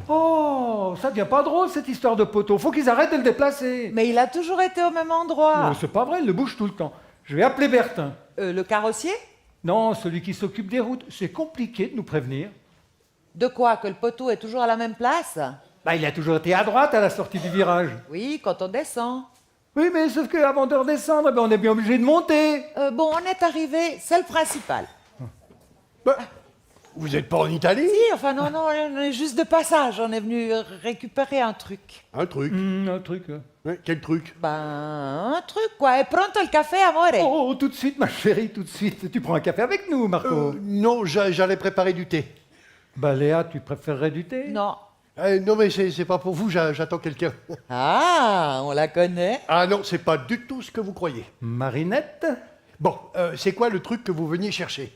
Oh, ça devient pas drôle cette histoire de poteau. Faut qu'ils arrêtent de le déplacer. Mais il a toujours été au même endroit. C'est pas vrai, il le bouge tout le temps. Je vais appeler Bertin. Le carrossier? Non, celui qui s'occupe des routes. C'est compliqué de nous prévenir. De quoi? Que le poteau est toujours à la même place? Bah, il a toujours été à droite à la sortie du virage. Oui, quand on descend. Oui, mais sauf qu'avant de redescendre, on est bien obligé de monter. Bon, on est arrivé, c'est le principal. Bah, vous n'êtes pas en Italie? Si, enfin non, on est juste de passage. On est venu récupérer un truc. Un truc. Un truc. Ouais, quel truc? Ben, un truc quoi. Et pronto le café, amore. Oh, tout de suite, ma chérie, tout de suite. Tu prends un café avec nous, Marco. Non, j'allais préparer du thé. Bah, Léa, tu préférerais du thé? Non. Non, mais c'est pas pour vous, j'attends quelqu'un. Ah, on la connaît. Ah non, c'est pas du tout ce que vous croyez. Marinette? Bon, c'est quoi le truc que vous veniez chercher?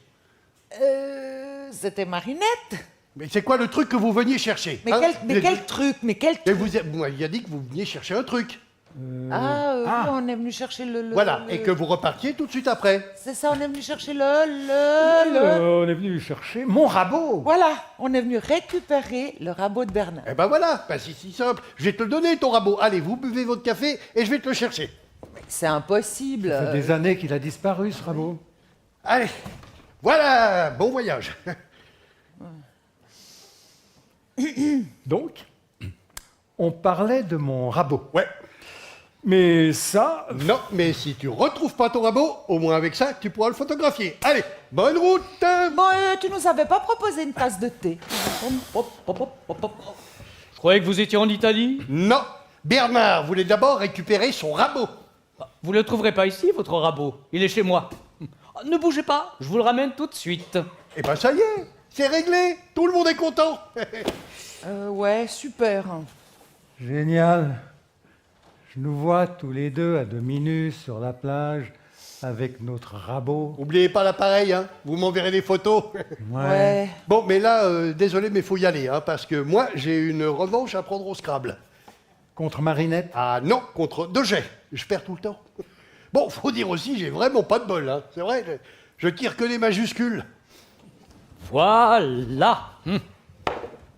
C'était Marinette. Mais c'est quoi le truc que vous veniez chercher? Mais, hein? quel truc? Mais quel Mais truc? vous m'aviez dit que vous veniez chercher un truc. On est venu chercher le... Voilà, et que vous repartiez tout de suite après. C'est ça, on est venu chercher le... On est venu chercher mon rabot. Voilà, on est venu récupérer le rabot de Bernard. Eh ben voilà, bah, c'est si simple. Je vais te le donner, ton rabot. Allez, vous buvez votre café et je vais te le chercher. C'est impossible. Ça fait des années qu'il a disparu, ce rabot. Allez, voilà, bon voyage. Donc, on parlait de mon rabot. Ouais. Mais ça... Non, mais si tu retrouves pas ton rabot, au moins avec ça, tu pourras le photographier. Allez, bonne route. Bon, tu nous avais pas proposé une tasse de thé? Je croyais que vous étiez en Italie. Non, Bernard voulait d'abord récupérer son rabot. Vous le trouverez pas ici, votre rabot. Il est chez moi. Ne bougez pas, je vous le ramène tout de suite. Eh ben ça y est, c'est réglé. Tout le monde est content. Ouais, super. Génial. Je nous vois tous les deux à demi nus sur la plage avec notre rabot. Oubliez pas l'appareil, hein. Vous m'enverrez des photos. Ouais. Bon, mais là, désolé, mais faut y aller, hein, parce que moi, j'ai une revanche à prendre au Scrabble. Contre Marinette. Ah non, contre Dogey. Je perds tout le temps. Bon, faut dire aussi, j'ai vraiment pas de bol, hein. C'est vrai, je tire que les majuscules. Voilà.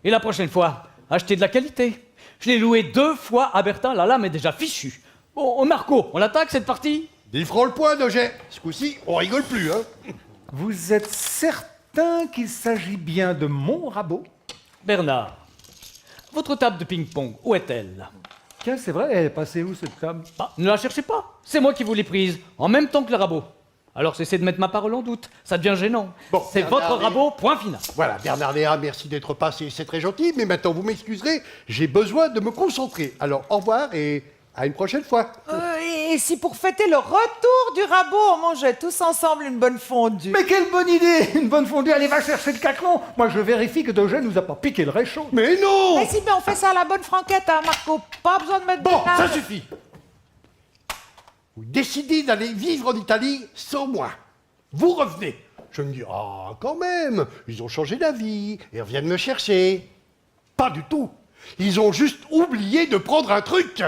Et la prochaine fois, achetez de la qualité. Je l'ai loué 2 fois à Bertin, la lame est déjà fichue. Bon, Marco, on attaque cette partie? 10 francs le point, Dogey. Ce coup-ci, on rigole plus, hein. Vous êtes certain qu'il s'agit bien de mon rabot? Bernard, votre table de ping-pong, où est-elle? Tiens, c'est vrai, elle est passée où cette table? Bah, ne la cherchez pas. C'est moi qui vous l'ai prise, en même temps que le rabot. Alors cessez de mettre ma parole en doute, ça devient gênant. Bon, c'est Bernard, votre rabot, point final. Voilà, Bernard Léa, merci d'être passé, c'est très gentil, mais maintenant, vous m'excuserez, j'ai besoin de me concentrer. Alors, au revoir et à une prochaine fois. Et si pour fêter le retour du rabot, on mangeait tous ensemble une bonne fondue? Mais quelle bonne idée! Une bonne fondue, allez, va chercher le caclon. Moi, je vérifie que Dogey nous a pas piqué le réchaud. Mais non! Mais si, mais on fait ça à la bonne franquette, hein, Marco. Pas besoin de mettre Bon, de lard. ça suffit. Vous décidez d'aller vivre en Italie sans moi. Vous revenez. Je me dis, ah, quand même, ils ont changé d'avis et reviennent me chercher. Pas du tout. Ils ont juste oublié de prendre un truc.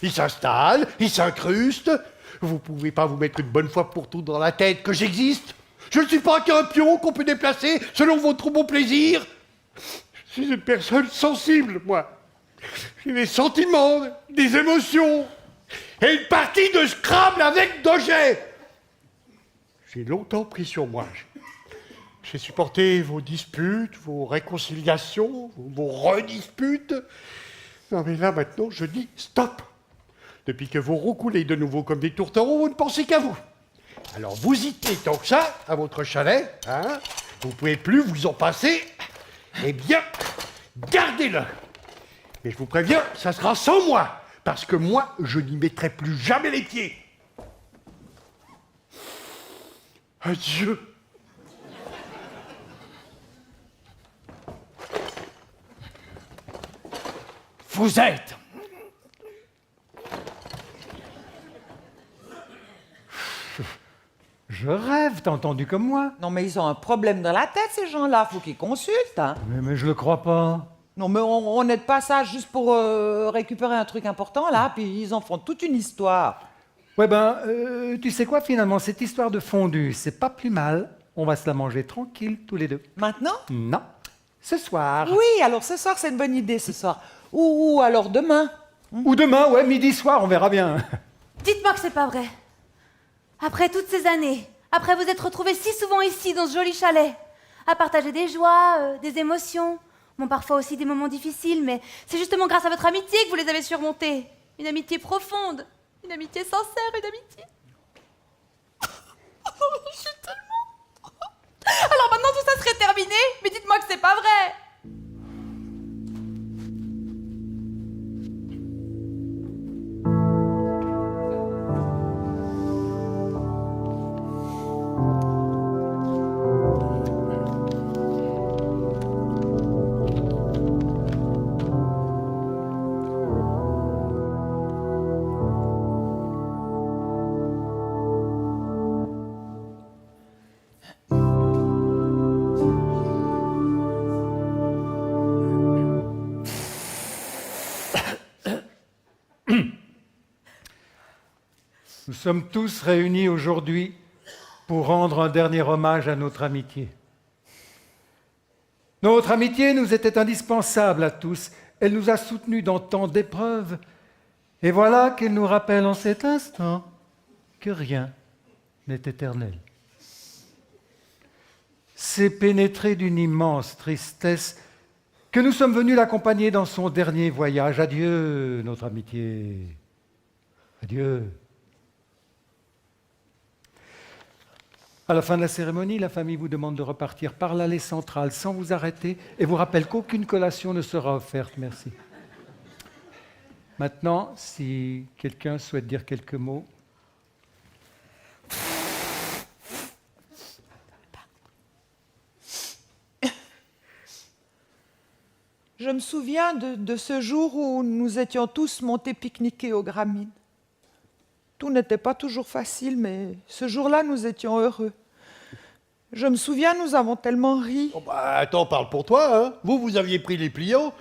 Ils s'installent, ils s'incrustent. Vous pouvez pas vous mettre une bonne fois pour toutes dans la tête que j'existe. Je ne suis pas qu'un pion qu'on peut déplacer selon votre bon plaisir. Je suis une personne sensible, moi. J'ai des sentiments, des émotions. Et une partie de Scrabble avec Dogey. J'ai longtemps pris sur moi. J'ai supporté vos disputes, vos réconciliations, vos redisputes. Non mais là maintenant, je dis stop. Depuis que vous roucoulez de nouveau comme des tourtereaux, vous ne pensez qu'à vous. Alors vous y tenez tant que ça, à votre chalet, hein. Vous pouvez plus vous en passer. Eh bien, gardez-le. Et je vous préviens, ça sera sans moi. Parce que moi, je n'y mettrai plus jamais les pieds. Adieu. Vous êtes... Je rêve, t'as entendu comme moi? Non, mais ils ont un problème dans la tête, ces gens-là. Faut qu'ils consultent, hein. Mais je le crois pas. Non, mais on est de passage juste pour récupérer un truc important, là, puis ils en font toute une histoire. Ouais tu sais quoi finalement, cette histoire de fondue, c'est pas plus mal. On va se la manger tranquille tous les deux. Maintenant? Non. Ce soir. Oui, alors ce soir, c'est une bonne idée, ce soir. Ou alors demain. Ou demain, ouais, midi soir, on verra bien. Dites-moi que c'est pas vrai. Après toutes ces années, après vous être retrouvés si souvent ici, dans ce joli chalet, à partager des joies, des émotions, bon, parfois aussi des moments difficiles, mais c'est justement grâce à votre amitié que vous les avez surmontés. Une amitié profonde, une amitié sincère, une amitié... Je suis tellement... Alors maintenant tout ça serait terminé, mais dites-moi que c'est pas vrai. Nous sommes tous réunis aujourd'hui pour rendre un dernier hommage à notre amitié. Notre amitié nous était indispensable à tous. Elle nous a soutenus dans tant d'épreuves. Et voilà qu'elle nous rappelle en cet instant que rien n'est éternel. C'est pénétré d'une immense tristesse que nous sommes venus l'accompagner dans son dernier voyage. Adieu, notre amitié. Adieu. À la fin de la cérémonie, la famille vous demande de repartir par l'allée centrale sans vous arrêter et vous rappelle qu'aucune collation ne sera offerte. Merci. Maintenant, si quelqu'un souhaite dire quelques mots. Je me souviens de ce jour où nous étions tous montés pique-niquer aux Gramines. Tout n'était pas toujours facile, mais ce jour-là, nous étions heureux. Je me souviens, nous avons tellement ri. Oh bah, attends, parle pour toi, hein. Vous aviez pris les pliants.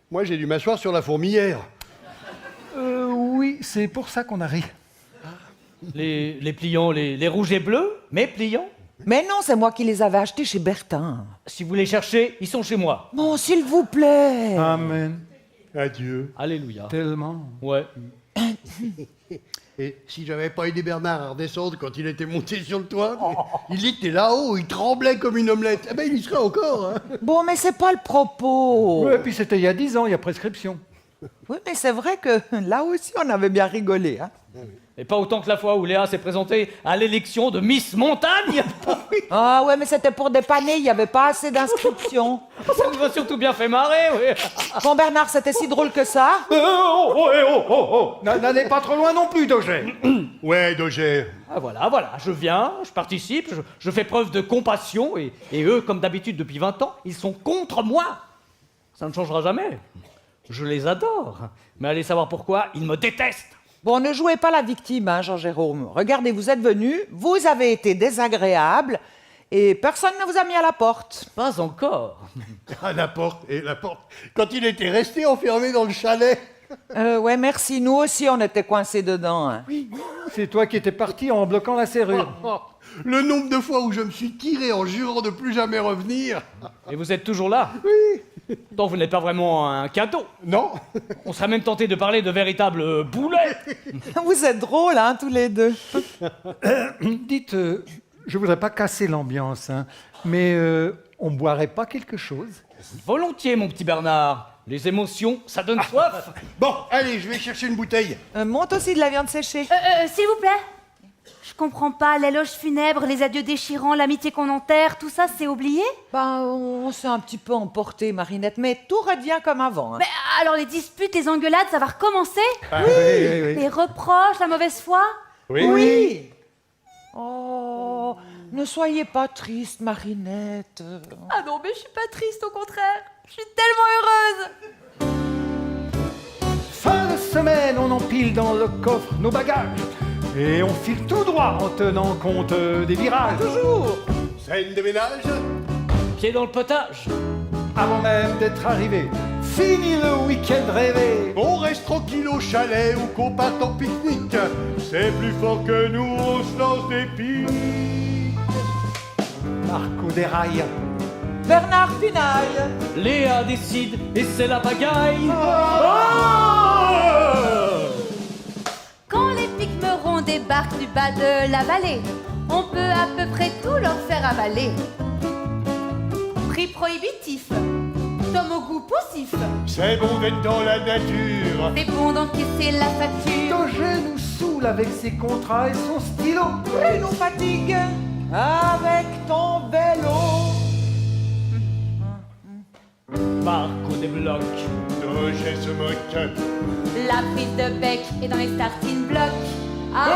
Moi, j'ai dû m'asseoir sur la fourmilière. Oui, c'est pour ça qu'on a ri. Les pliants, les rouges et bleus, mes pliants. Mais non, c'est moi qui les avais achetés chez Bertin. Si vous les cherchez, ils sont chez moi. Bon, s'il vous plaît. Amen. Adieu. Alléluia. Tellement. Ouais. Et si j'avais pas aidé Bernard à redescendre quand il était monté sur le toit, il était là-haut, il tremblait comme une omelette. Eh ben, il y serait encore, hein. Bon, mais c'est pas le propos. Oui, et puis c'était il y a 10 ans, il y a prescription. Oui, mais c'est vrai que là aussi, on avait bien rigolé. Hein. Et pas autant que la fois où Léa s'est présentée à l'élection de Miss Montagne. Ah ouais, mais c'était pour dépanner, il n'y avait pas assez d'inscriptions. Ça nous a surtout bien fait marrer, oui. Bon, Bernard, c'était si drôle que ça. N'allez pas trop loin non plus, Dogé. Ouais, Dogé. Ah, voilà, je viens, je participe, je fais preuve de compassion, et eux, comme d'habitude depuis 20 ans, ils sont contre moi. Ça ne changera jamais. Je les adore, mais allez savoir pourquoi, ils me détestent. Bon, ne jouez pas la victime, hein, Jean-Jérôme. Regardez, vous êtes venu, vous avez été désagréable, et personne ne vous a mis à la porte. Pas encore. À la porte, et la porte. Quand il était resté enfermé dans le chalet. Ouais, merci. Nous aussi, on était coincés dedans. Hein. C'est toi qui étais parti en bloquant la serrure. Le nombre de fois où je me suis tiré en jurant de plus jamais revenir. Et vous êtes toujours là? Oui. Donc vous n'êtes pas vraiment un cadeau. Non. On serait même tenté de parler de véritables boulets. Vous êtes drôles, hein, tous les deux. Dites, je voudrais pas casser l'ambiance, hein, mais on boirait pas quelque chose? Volontiers, mon petit Bernard. Les émotions, ça donne soif. Bon, allez, je vais chercher une bouteille. Monte aussi de la viande séchée. S'il vous plaît. Je comprends pas, l'éloge funèbre, les adieux déchirants, l'amitié qu'on enterre, tout ça c'est oublié? Ben, on s'est un petit peu emporté, Marinette, mais tout revient comme avant. Hein. Mais alors les disputes, les engueulades, ça va recommencer? Oui. Les reproches, la mauvaise foi? Oui. Oh, ne soyez pas triste, Marinette. Ah non, mais je suis pas triste, au contraire. Je suis tellement heureuse. Fin de semaine, on empile dans le coffre nos bagages. Et on file tout droit en tenant compte des virages. Toujours. Scène de ménage. Pied dans le potage. Avant même d'être arrivé. Fini le week-end rêvé. On reste tranquille au chalet ou qu'on parte en pique-nique. C'est plus fort que nous, on se lance des pics. Marco déraille. Bernard Pinaille. Léa décide et c'est la pagaille. Quand les Pygmerons débarquent du bas de la vallée, on peut à peu près tout leur faire avaler. Prix prohibitif, tome au goût poussif, C'est bon d'être dans la nature. c'est bon d'encaisser la facture. Toger nous saoule avec ses contrats et son stylo. Tu nous fatigues avec ton vélo. Marco débloque. Toger se moque. La prise de bec est dans les starting blocks. Ah.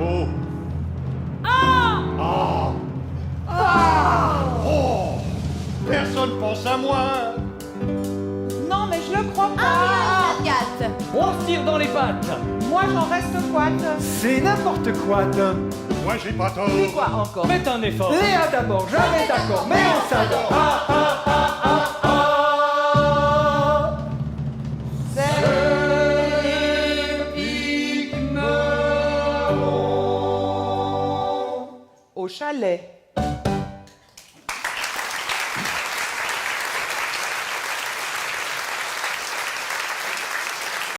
Oh. Personne pense à moi. Non, mais je le crois pas. Ah, Agathe. On se tire dans les pattes. Moi, j'en reste quad. C'est n'importe quoi. Moi j'ai pas tort. C'est quoi encore? Faites un effort. Léa d'abord, jamais d'accord, mais on s'adore. Au chalet.